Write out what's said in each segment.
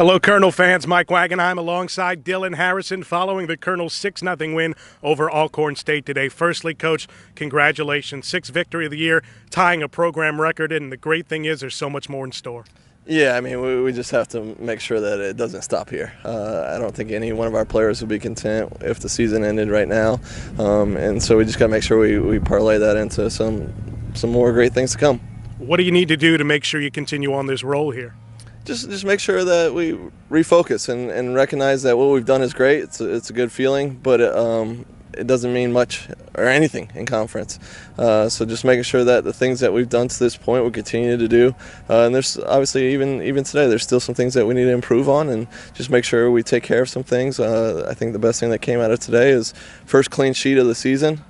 Hello, Colonel fans. Mike Wagenheim alongside Dylan Harrison following the Colonel's 6-0 win over Alcorn State today. Firstly, Coach, congratulations. 6th victory of the year, tying a program record, and the great thing is there's so much more in store. Yeah, I mean, we just have to make sure that it doesn't stop here. I don't think any one of our players would be content if the season ended right now, and so we just got to make sure we parlay that into some more great things to come. What do you need to do to make sure you continue on this roll here? Just make sure that we refocus and recognize that what we've done is great. It's a good feeling, but it doesn't mean much or anything in conference. So just making sure that the things that we've done to this point we continue to do. And there's obviously even today there's still some things that we need to improve on, and just make sure we take care of some things. I think the best thing that came out of today is first clean sheet of the season.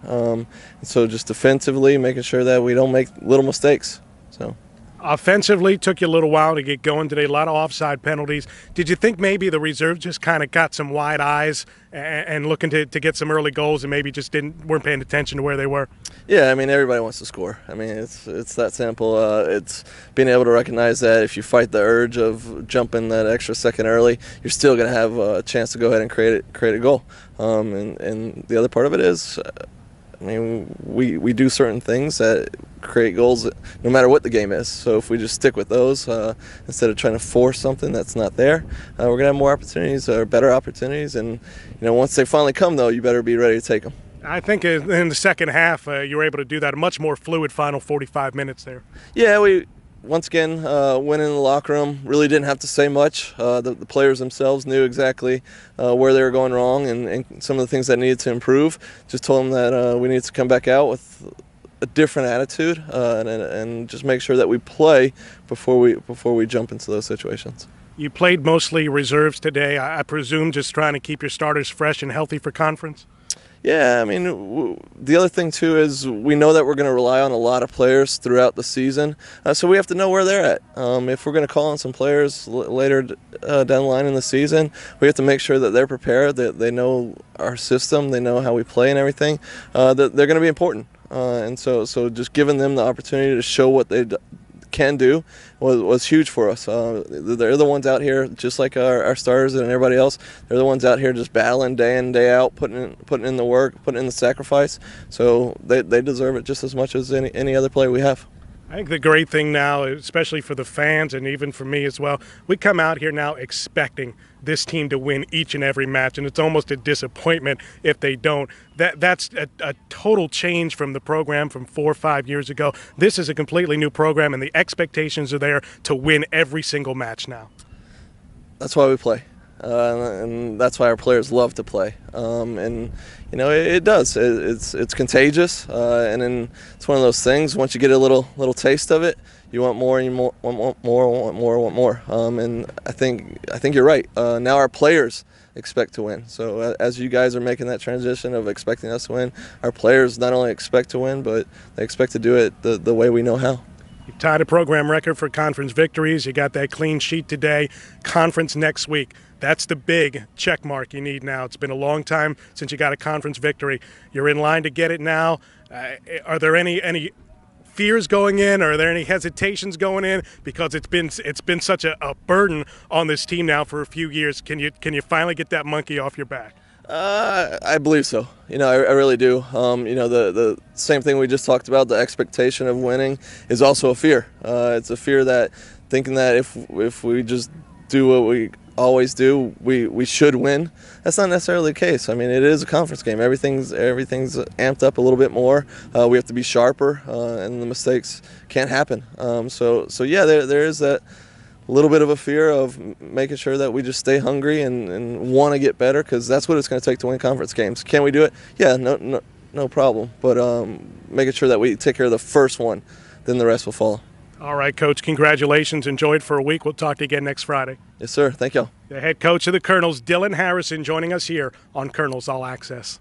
So just defensively making sure that we don't make little mistakes. So. Offensively, took you a little while to get going today, a lot of offside penalties. Did you think maybe the reserves just kind of got some wide eyes and looking to get some early goals and maybe just weren't paying attention to where they were? Yeah, I mean, everybody wants to score. I mean, it's that simple. It's being able to recognize that if you fight the urge of jumping that extra second early, you're still going to have a chance to go ahead and create a goal. And the other part of it is, I mean, we do certain things that create goals no matter what the game is. So if we just stick with those instead of trying to force something that's not there, we're going to have more opportunities or better opportunities. And, once they finally come, though, you better be ready to take them. I think in the second half you were able to do that, a much more fluid final 45 minutes there. Yeah, we once again went in the locker room, really didn't have to say much. The players themselves knew exactly where they were going wrong and some of the things that needed to improve. Just told them that we needed to come back out with a different attitude and just make sure that we play before we jump into those situations. You played mostly reserves today, I presume just trying to keep your starters fresh and healthy for conference? Yeah, I mean, the other thing, too, is we know that we're going to rely on a lot of players throughout the season, so we have to know where they're at. If we're going to call on some players later down the line in the season, we have to make sure that they're prepared, that they know our system, they know how we play and everything, that they're going to be important. And so just giving them the opportunity to show what they can do was huge for us. They're the ones out here, just like our starters and everybody else. They're the ones out here just battling day in, day out, putting in the work, putting in the sacrifice. So they deserve it just as much as any other player we have. I think the great thing now, especially for the fans and even for me as well, we come out here now expecting this team to win each and every match, and it's almost a disappointment if they don't. That's a total change from the program from 4 or 5 years ago. This is a completely new program, and the expectations are there to win every single match now. That's why we play. And that's why our players love to play. And it does. It's contagious, and then it's one of those things. Once you get a little taste of it, you want more, and you want more. And I think you're right. Now our players expect to win. So as you guys are making that transition of expecting us to win, our players not only expect to win, but they expect to do it the way we know how. You tied a program record for conference victories. You got that clean sheet today. Conference next week. That's the big check mark you need now. It's been a long time since you got a conference victory. You're in line to get it now. Are there any fears going in? Are there any hesitations going in? Because it's been such a burden on this team now for a few years. Can you finally get that monkey off your back? I believe so. I really do. The same thing we just talked about, the expectation of winning, is also a fear. It's a fear that thinking that if we just do what we always do, we should win. That's not necessarily the case. I mean, it is a conference game. Everything's amped up a little bit more. We have to be sharper, and the mistakes can't happen. So yeah, there is that little bit of a fear of making sure that we just stay hungry and want to get better, because that's what it's going to take to win conference games. Can we do it? Yeah, no problem. But making sure that we take care of the first one, then the rest will follow. All right, Coach, congratulations. Enjoy it for a week. We'll talk to you again next Friday. Yes, sir. Thank y'all. The head coach of the Colonels, Dylan Harrison, joining us here on Colonels All Access.